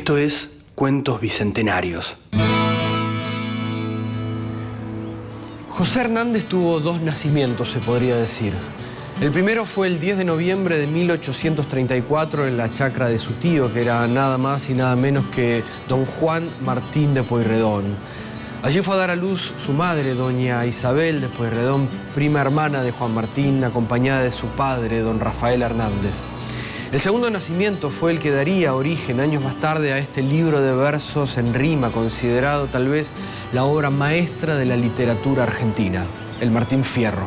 Esto es Cuentos Bicentenarios. José Hernández tuvo dos nacimientos, se podría decir. El primero fue el 10 de noviembre de 1834 en la chacra de su tío, que era nada más y nada menos que don Juan Martín de Pueyrredón. Allí fue a dar a luz su madre, doña Isabel de Pueyrredón, prima hermana de Juan Martín, acompañada de su padre, don Rafael Hernández. El segundo nacimiento fue el que daría origen años más tarde a este libro de versos en rima, considerado tal vez la obra maestra de la literatura argentina, el Martín Fierro.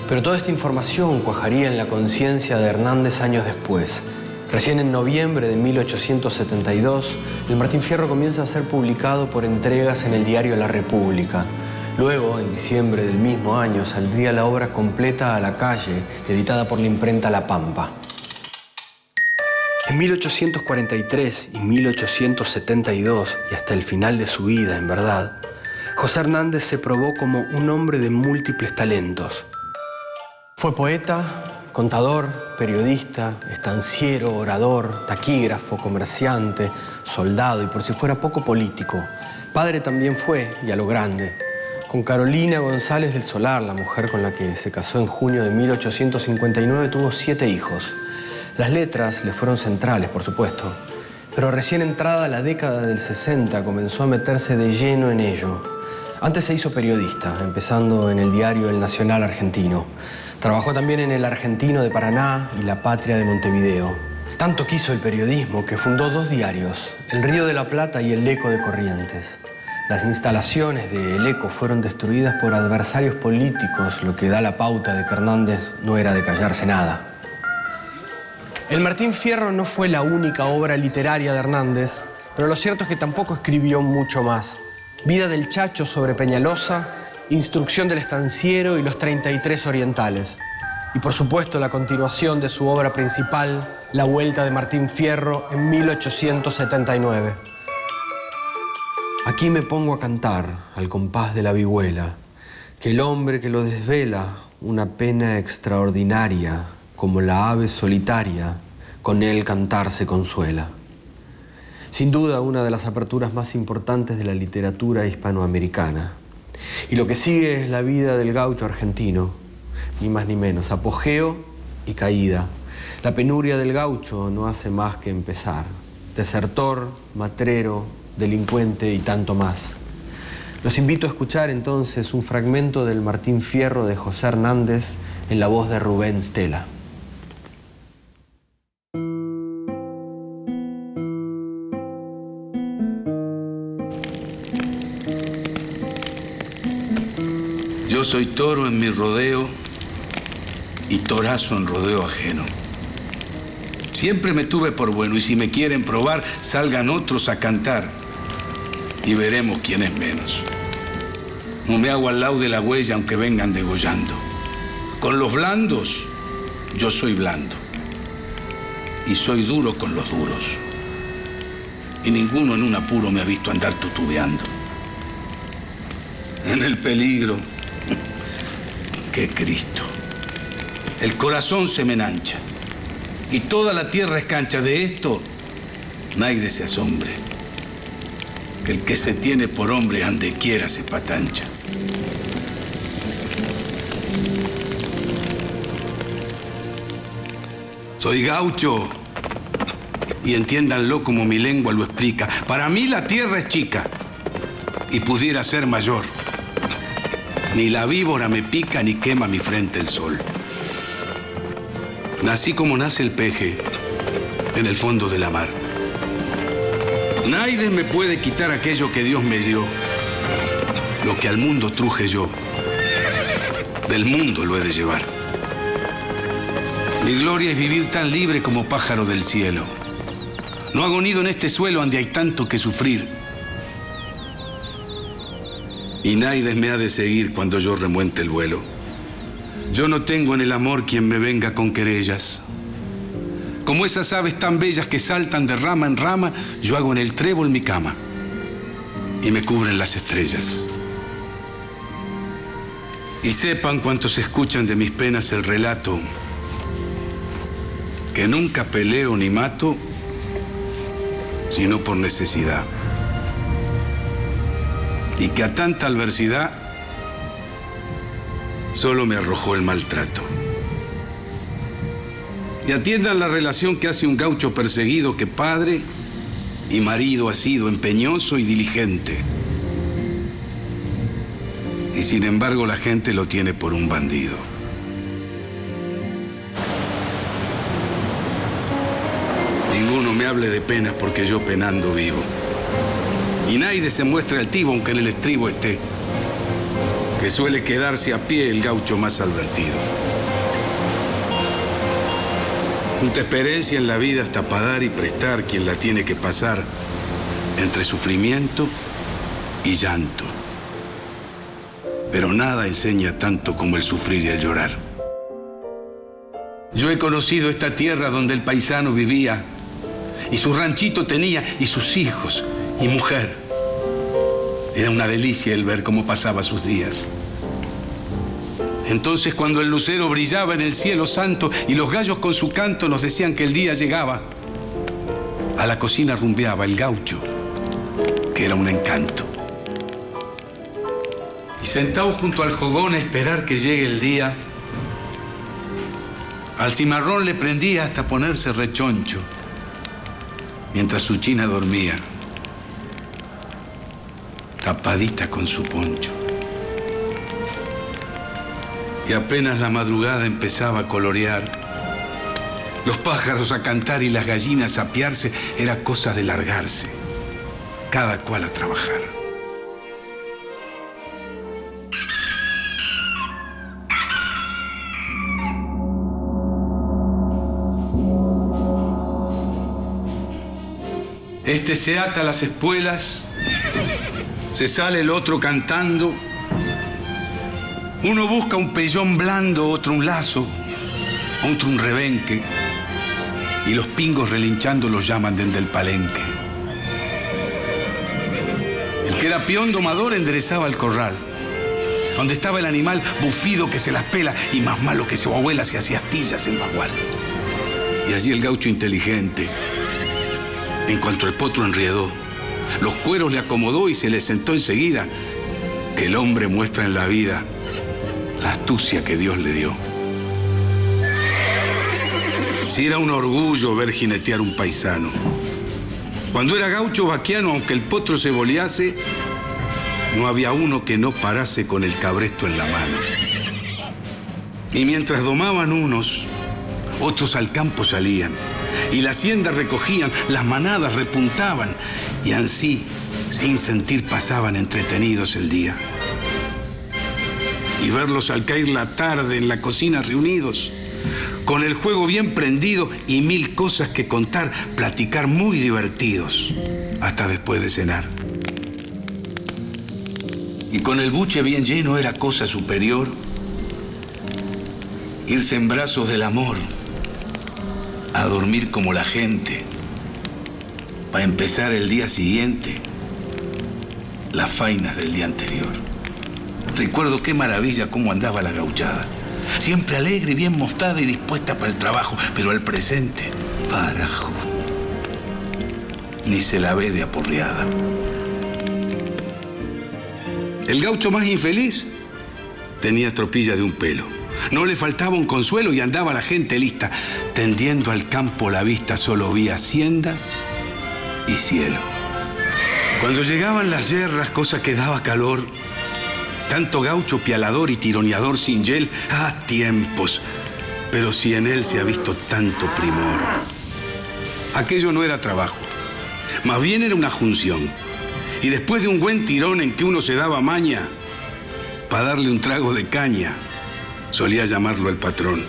Pero toda esta información cuajaría en la conciencia de Hernández años después. Recién en noviembre de 1872, el Martín Fierro comienza a ser publicado por entregas en el diario La República. Luego, en diciembre del mismo año, saldría la obra completa a la calle, editada por la imprenta La Pampa. En 1843 y 1872, y hasta el final de su vida, en verdad, José Hernández se probó como un hombre de múltiples talentos. Fue poeta, contador, periodista, estanciero, orador, taquígrafo, comerciante, soldado y, por si fuera poco, político. Padre también fue, y a lo grande. Con Carolina González del Solar, la mujer con la que se casó en junio de 1859, tuvo 7 hijos. Las letras le fueron centrales, por supuesto, pero recién entrada la década del 60 comenzó a meterse de lleno en ello. Antes se hizo periodista, empezando en el diario El Nacional argentino. Trabajó también en El Argentino de Paraná y La Patria de Montevideo. Tanto quiso el periodismo que fundó 2 diarios, El Río de la Plata y El Eco de Corrientes. Las instalaciones de El Eco fueron destruidas por adversarios políticos, lo que da la pauta de que Hernández no era de callarse nada. El Martín Fierro no fue la única obra literaria de Hernández, pero lo cierto es que tampoco escribió mucho más. Vida del Chacho sobre Peñalosa, Instrucción del Estanciero y Los 33 Orientales. Y por supuesto la continuación de su obra principal, La Vuelta de Martín Fierro, en 1879. Aquí me pongo a cantar al compás de la vihuela, que el hombre que lo desvela una pena extraordinaria, como la ave solitaria, con él cantar se consuela. Sin duda una de las aperturas más importantes de la literatura hispanoamericana. Y lo que sigue es la vida del gaucho argentino, ni más ni menos, apogeo y caída. La penuria del gaucho no hace más que empezar. Desertor, matrero, delincuente y tanto más. Los invito a escuchar entonces un fragmento del Martín Fierro de José Hernández en la voz de Rubén Stella. Yo soy toro en mi rodeo y torazo en rodeo ajeno. Siempre me tuve por bueno y si me quieren probar, salgan otros a cantar y veremos quién es menos. No me hago al lado de la huella aunque vengan degollando. Con los blandos, yo soy blando y soy duro con los duros. Y ninguno en un apuro me ha visto andar tutubeando. En el peligro, ¡qué Cristo! El corazón se me enancha y toda la tierra es cancha. De esto, nadie se asombre, que el que se tiene por hombre ande quiera se patancha. Soy gaucho y entiéndanlo como mi lengua lo explica. Para mí la tierra es chica y pudiera ser mayor. Ni la víbora me pica ni quema mi frente el sol. Nací como nace el peje en el fondo de la mar. Nadie me puede quitar aquello que Dios me dio. Lo que al mundo truje yo, del mundo lo he de llevar. Mi gloria es vivir tan libre como pájaro del cielo. No hago nido en este suelo donde hay tanto que sufrir. Y nadie me ha de seguir cuando yo remuente el vuelo. Yo no tengo en el amor quien me venga con querellas. Como esas aves tan bellas que saltan de rama en rama, yo hago en el trébol mi cama y me cubren las estrellas. Y sepan cuantos escuchan de mis penas el relato, que nunca peleo ni mato sino por necesidad. Y que a tanta adversidad solo me arrojó el maltrato. Y atiendan la relación que hace un gaucho perseguido que padre y marido ha sido, empeñoso y diligente. Y sin embargo la gente lo tiene por un bandido. Ninguno me hable de penas porque yo penando vivo. Y nadie se muestra altivo aunque en el estribo esté, que suele quedarse a pie el gaucho más advertido. Junta experiencia en la vida hasta para dar y prestar quien la tiene que pasar entre sufrimiento y llanto. Pero nada enseña tanto como el sufrir y el llorar. Yo he conocido esta tierra donde el paisano vivía y su ranchito tenía y sus hijos y mujer. Era una delicia el ver cómo pasaba sus días. Entonces, cuando el lucero brillaba en el cielo santo y los gallos con su canto nos decían que el día llegaba, a la cocina rumbeaba el gaucho, que era un encanto. Y sentado junto al fogón a esperar que llegue el día, al cimarrón le prendía hasta ponerse rechoncho, mientras su china dormía, tapadita con su poncho. Y apenas la madrugada empezaba a colorear, los pájaros a cantar y las gallinas a apiarse, era cosa de largarse, cada cual a trabajar. Este se ata a las espuelas, se sale el otro cantando. Uno busca un pellón blando, otro un lazo, otro un rebenque. Y los pingos relinchando los llaman desde el palenque. El que era peón domador enderezaba el corral, donde estaba el animal bufido que se las pela y más malo que su abuela se hacía astillas en bagual. Y allí el gaucho inteligente, en cuanto el potro enriedó, los cueros le acomodó y se le sentó enseguida, que el hombre muestra en la vida la astucia que Dios le dio. Si era un orgullo ver jinetear un paisano. Cuando era gaucho vaquiano, aunque el potro se bolease, no había uno que no parase con el cabresto en la mano. Y mientras domaban unos, otros al campo salían, y la hacienda recogían, las manadas repuntaban, y ansí, sin sentir, pasaban entretenidos el día. Y verlos al caer la tarde en la cocina reunidos, con el juego bien prendido y mil cosas que contar, platicar muy divertidos, hasta después de cenar. Y con el buche bien lleno era cosa superior irse en brazos del amor, a dormir como la gente, para empezar el día siguiente las fainas del día anterior. Recuerdo qué maravilla cómo andaba la gauchada, siempre alegre, bien mostada y dispuesta para el trabajo, pero al presente, carajo, ni se la ve de aporreada. El gaucho más infeliz tenía tropilla de un pelo. No le faltaba un consuelo y andaba la gente lista. Tendiendo al campo la vista solo vi hacienda y cielo. Cuando llegaban las yerras, cosa que daba calor, tanto gaucho pialador y tironeador sin yel, tiempos, pero si en él se ha visto tanto primor. Aquello no era trabajo, más bien era una junción. Y después de un buen tirón en que uno se daba maña, para darle un trago de caña, solía llamarlo el patrón.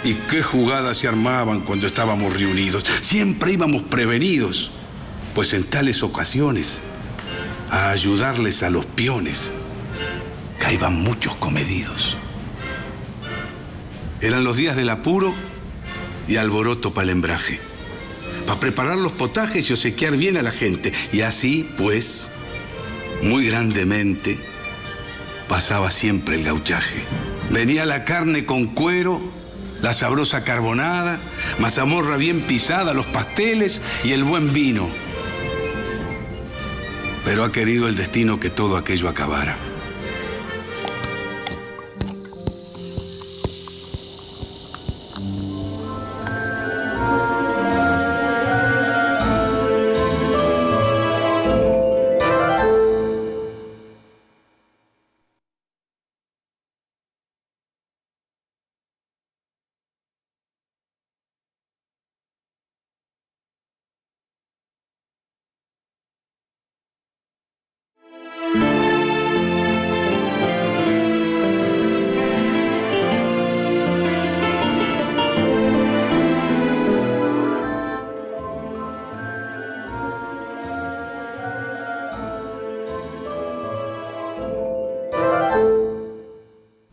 Y qué jugadas se armaban cuando estábamos reunidos. Siempre íbamos prevenidos, pues en tales ocasiones, a ayudarles a los peones, caían muchos comedidos. Eran los días del apuro y alboroto para el hembraje, para preparar los potajes y obsequiar bien a la gente. Y así, pues, muy grandemente, pasaba siempre el gauchaje. Venía la carne con cuero la sabrosa carbonada, mazamorra bien pisada, los pasteles y el buen vino. Pero ha querido el destino que todo aquello acabara.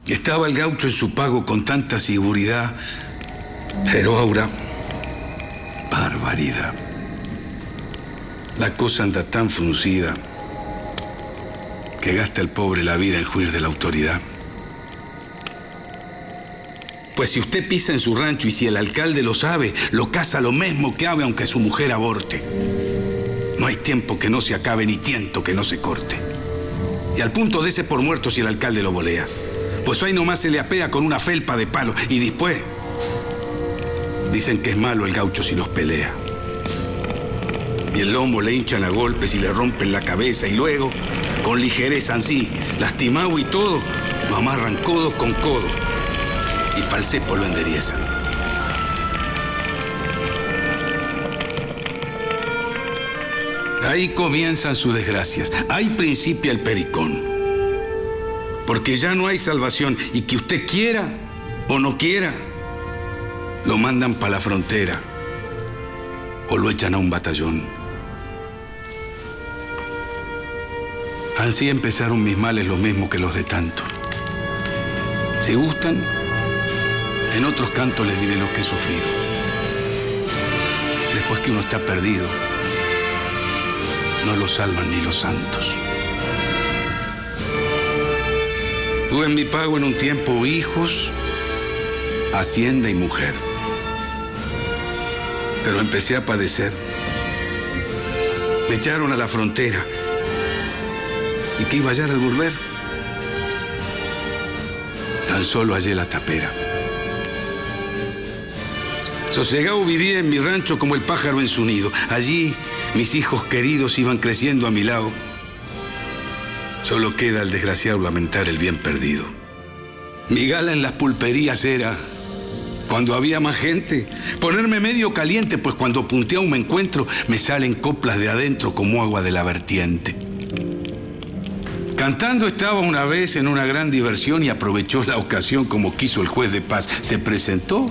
Estaba el gaucho en su pago con tanta seguridad, pero ahora, barbaridad. La cosa anda tan fruncida que gasta el pobre la vida en juir de la autoridad. Pues si usted pisa en su rancho y si el alcalde lo sabe, lo caza lo mismo que ave aunque su mujer aborte. No hay tiempo que no se acabe ni tiento que no se corte. Y al punto dese por muerto si el alcalde lo volea. Pues ahí nomás se le apea con una felpa de palo y después dicen que es malo el gaucho si los pelea. Y el lomo le hinchan a golpes y le rompen la cabeza y luego, con ligereza ansí, lastimado y todo, lo amarran codo con codo y pa'l cepo lo enderezan. Ahí comienzan sus desgracias, ahí principia el pericón. Porque ya no hay salvación y que usted quiera o no quiera, lo mandan para la frontera o lo echan a un batallón. Así empezaron mis males lo mismo que los de tanto. Si gustan, en otros cantos les diré lo que he sufrido. Después que uno está perdido, no lo salvan ni los santos. Tuve en mi pago en un tiempo hijos, hacienda y mujer. Pero empecé a padecer. Me echaron a la frontera. ¿Y qué iba a hallar al volver? Tan solo hallé la tapera. Sosegado vivía en mi rancho como el pájaro en su nido. Allí mis hijos queridos iban creciendo a mi lado. Solo queda el desgraciado lamentar el bien perdido. Mi gala en las pulperías era, cuando había más gente, ponerme medio caliente, pues cuando punteo un encuentro me salen coplas de adentro como agua de la vertiente. Cantando estaba una vez en una gran diversión y aprovechó la ocasión como quiso el juez de paz. Se presentó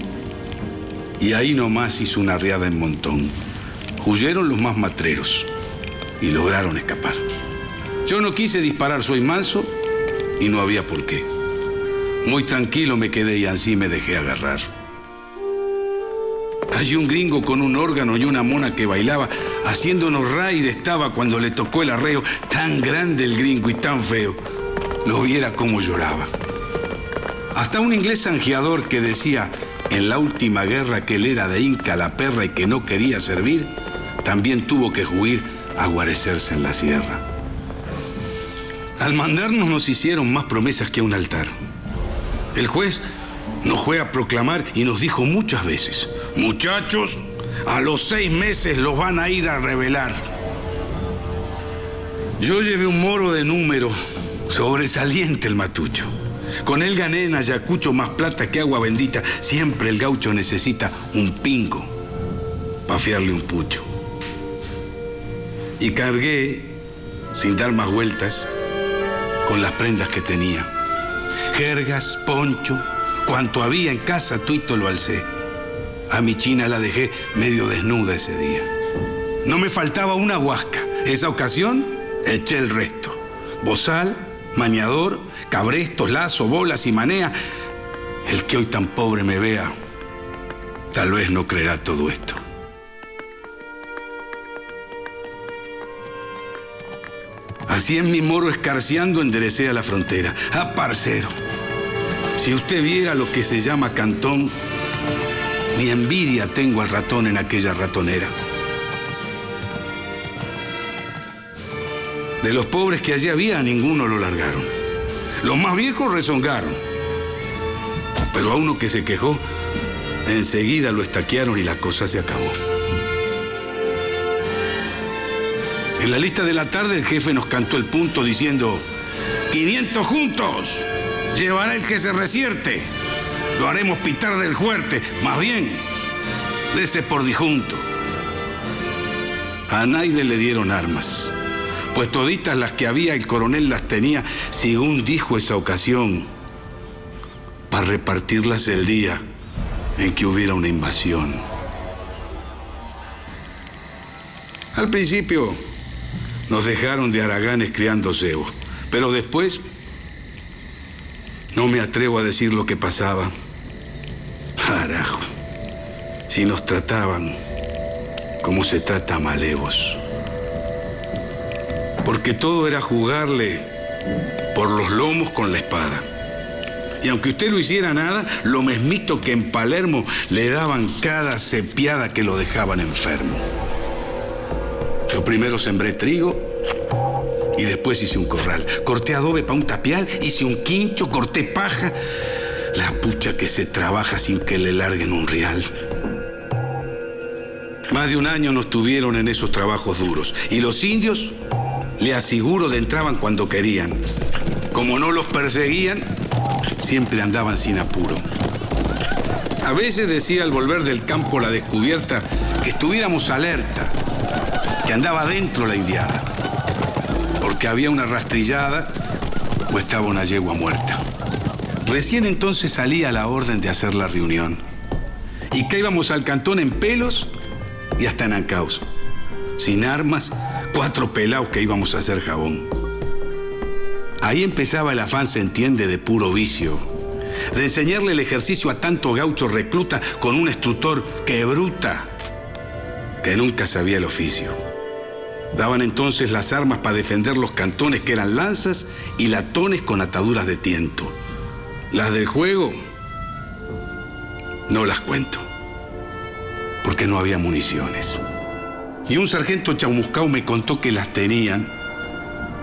y ahí nomás hizo una riada en montón. Huyeron los más matreros y lograron escapar. Yo no quise disparar, soy manso y no había por qué. Muy tranquilo me quedé y así me dejé agarrar. Hay un gringo con un órgano y una mona que bailaba, haciéndonos raid estaba cuando le tocó el arreo. Tan grande el gringo y tan feo, lo viera cómo lloraba. Hasta un inglés zanjeador que decía en la última guerra que él era de Inca la perra y que no quería servir, también tuvo que huir a guarecerse en la sierra. Al mandarnos nos hicieron más promesas que un altar. El juez nos fue a proclamar y nos dijo muchas veces: muchachos, a los 6 meses los van a ir a revelar. Yo llevé un moro de número, sobresaliente el matucho. Con él gané en Ayacucho más plata que agua bendita. Siempre el gaucho necesita un pingo para fiarle un pucho. Y cargué, sin dar más vueltas, con las prendas que tenía. Jergas, poncho, cuanto había en casa, tuito lo alcé. A mi china la dejé medio desnuda ese día. No me faltaba una huasca. Esa ocasión eché el resto. Bozal, maniador, cabrestos, lazo, bolas y manea. El que hoy tan pobre me vea, tal vez no creerá todo esto. Así en mi moro escarciando enderecé a la frontera. Ah, parcero, si usted viera lo que se llama cantón, Ni envidia tengo al ratón en aquella ratonera. De los pobres que allí había, a ninguno lo largaron. Los más viejos rezongaron. Pero a uno que se quejó, enseguida lo estaquearon y la cosa se acabó. En la lista de la tarde el jefe nos cantó el punto diciendo: 500 juntos, llevará el que se resierte. Lo haremos pitar del fuerte, más bien, dese por dijunto. A nadie le dieron armas, pues toditas las que había el coronel las tenía, según dijo esa ocasión, para repartirlas el día en que hubiera una invasión. Al principio nos dejaron de haraganes criando cebo, pero después no me atrevo a decir lo que pasaba. Carajo, si nos trataban como se trata a malevos. Porque todo era jugarle por los lomos con la espada. Y aunque usted no hiciera nada, lo mismito que en Palermo le daban cada cepiada que lo dejaban enfermo. Yo primero sembré trigo y después hice un corral. Corté adobe para un tapial, hice un quincho, corté paja. La pucha que se trabaja sin que le larguen un real. Más de un año nos tuvieron en esos trabajos duros. Y los indios, le aseguro, de entraban cuando querían. Como no los perseguían, siempre andaban sin apuro. A veces decía al volver del campo la descubierta que estuviéramos alerta, que andaba dentro la indiada, porque había una rastrillada o estaba una yegua muerta. Recién entonces salía la orden de hacer la reunión y que íbamos al cantón en pelos y hasta en ancaos, sin armas, 4 pelaos que íbamos a hacer jabón. Ahí empezaba el afán, se entiende, de puro vicio, de enseñarle el ejercicio a tanto gaucho recluta con un instructor que bruta, que nunca sabía el oficio. Daban entonces las armas para defender los cantones, que eran lanzas y latones con ataduras de tiento. Las del juego no las cuento, porque no había municiones. Y un sargento chamuscao me contó que las tenían,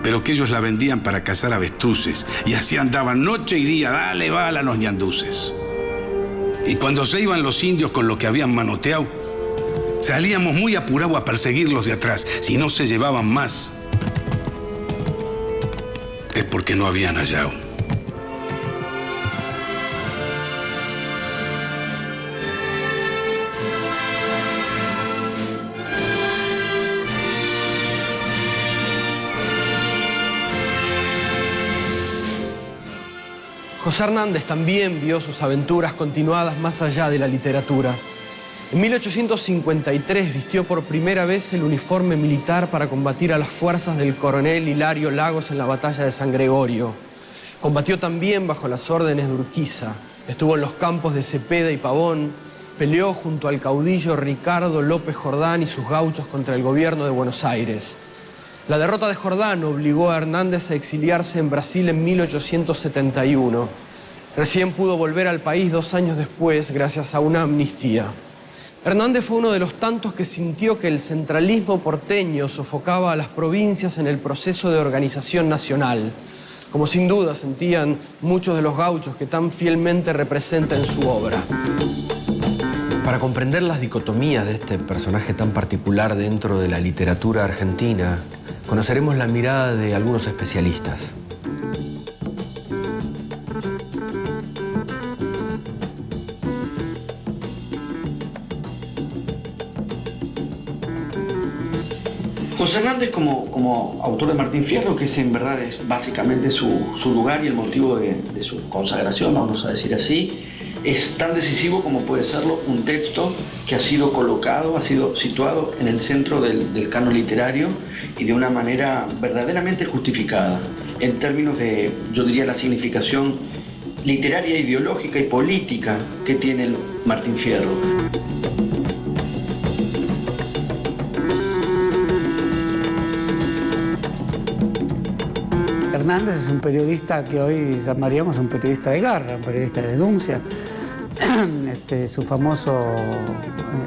pero que ellos la vendían para cazar avestruces, y así andaban noche y día, dale bala a los ñanduces. Y cuando se iban los indios con lo que habían manoteado, salíamos muy apurados a perseguirlos de atrás. Si no se llevaban más, es porque no habían hallado. José Hernández también vio sus aventuras continuadas más allá de la literatura. En 1853 vistió por primera vez el uniforme militar para combatir a las fuerzas del coronel Hilario Lagos en la batalla de San Gregorio. Combatió también bajo las órdenes de Urquiza. Estuvo en los campos de Cepeda y Pavón. Peleó junto al caudillo Ricardo López Jordán y sus gauchos contra el gobierno de Buenos Aires. La derrota de Jordán obligó a Hernández a exiliarse en Brasil en 1871. Recién pudo volver al país 2 años después gracias a una amnistía. Hernández fue uno de los tantos que sintió que el centralismo porteño sofocaba a las provincias en el proceso de organización nacional, como sin duda sentían muchos de los gauchos que tan fielmente representa en su obra. Para comprender las dicotomías de este personaje tan particular dentro de la literatura argentina, conoceremos la mirada de algunos especialistas. José Hernández, como autor de Martín Fierro, que en verdad es básicamente su lugar y el motivo de su consagración, vamos a decir así, es tan decisivo como puede serlo un texto que ha sido colocado, ha sido situado en el centro del canon literario y de una manera verdaderamente justificada, en términos de, yo diría, la significación literaria, ideológica y política que tiene el Martín Fierro. Hernández es un periodista que hoy llamaríamos un periodista de garra, un periodista de denuncia, su famoso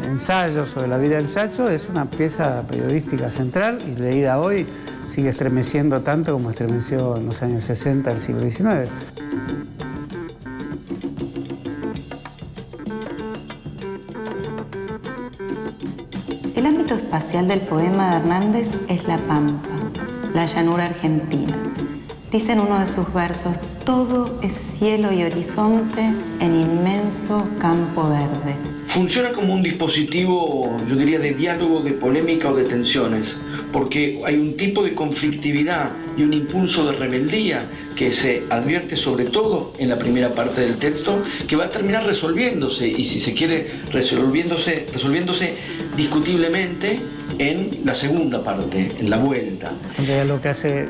ensayo sobre la vida del Chacho es una pieza periodística central y leída hoy sigue estremeciendo tanto como estremeció en los años 60 del siglo XIX. El ámbito espacial del poema de Hernández es la pampa, la llanura argentina. Dice en uno de sus versos: todo es cielo y horizonte en inmenso campo verde. Funciona como un dispositivo, yo diría, de diálogo, de polémica o de tensiones, porque hay un tipo de conflictividad y un impulso de rebeldía que se advierte sobre todo en la primera parte del texto, que va a terminar resolviéndose, y si se quiere, resolviéndose discutiblemente en la segunda parte, en la vuelta. Lo que hace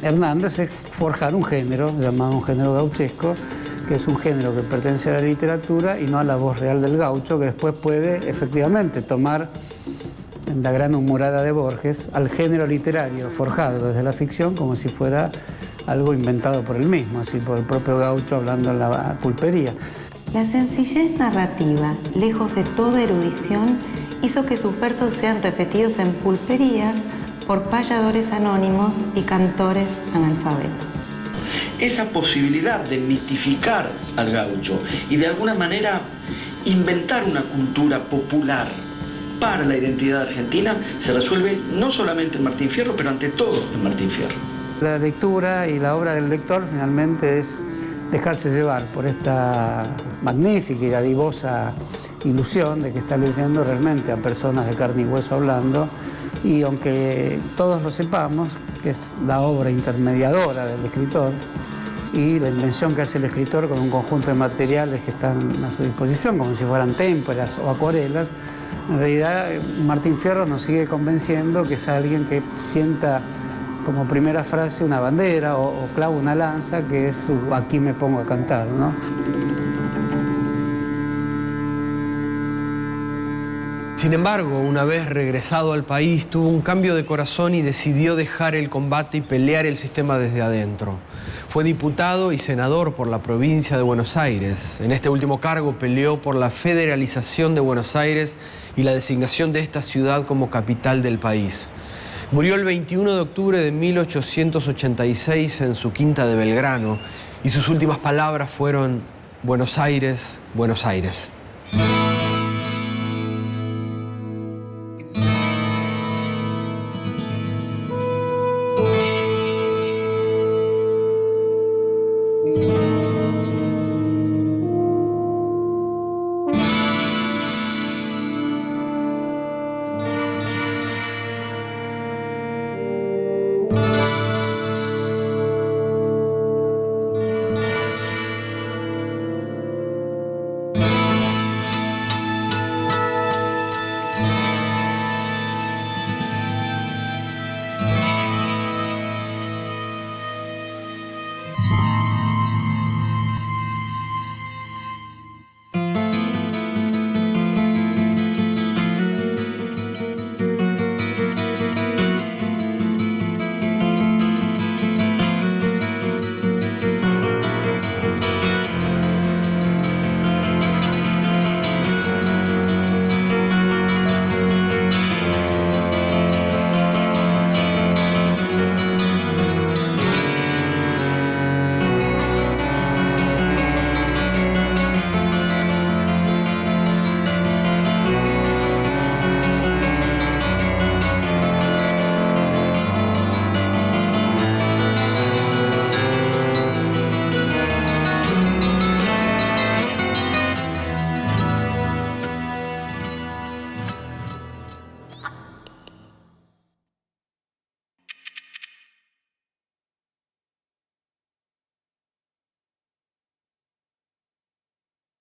Hernández es forjar un género llamado un género gauchesco, que es un género que pertenece a la literatura y no a la voz real del gaucho, que después puede efectivamente tomar, en la gran humorada de Borges, al género literario forjado desde la ficción como si fuera algo inventado por él mismo, así por el propio gaucho hablando en la pulpería. La sencillez narrativa, lejos de toda erudición, hizo que sus versos sean repetidos en pulperías por payadores anónimos y cantores analfabetos. Esa posibilidad de mitificar al gaucho y de alguna manera inventar una cultura popular para la identidad argentina se resuelve no solamente en Martín Fierro, pero ante todo en Martín Fierro. La lectura y la obra del lector finalmente es dejarse llevar por esta magnífica y dadivosa ilusión de que está leyendo realmente a personas de carne y hueso hablando, y aunque todos lo sepamos, que es la obra intermediadora del escritor y la invención que hace el escritor con un conjunto de materiales que están a su disposición, como si fueran témperas o acuarelas, en realidad Martín Fierro nos sigue convenciendo que es alguien que sienta como primera frase una bandera o clava una lanza, que es su "aquí me pongo a cantar", ¿no? Sin embargo, una vez regresado al país, tuvo un cambio de corazón y decidió dejar el combate y pelear el sistema desde adentro. Fue diputado y senador por la provincia de Buenos Aires. En este último cargo peleó por la federalización de Buenos Aires y la designación de esta ciudad como capital del país. Murió el 21 de octubre de 1886 en su quinta de Belgrano, y sus últimas palabras fueron: Buenos Aires, Buenos Aires.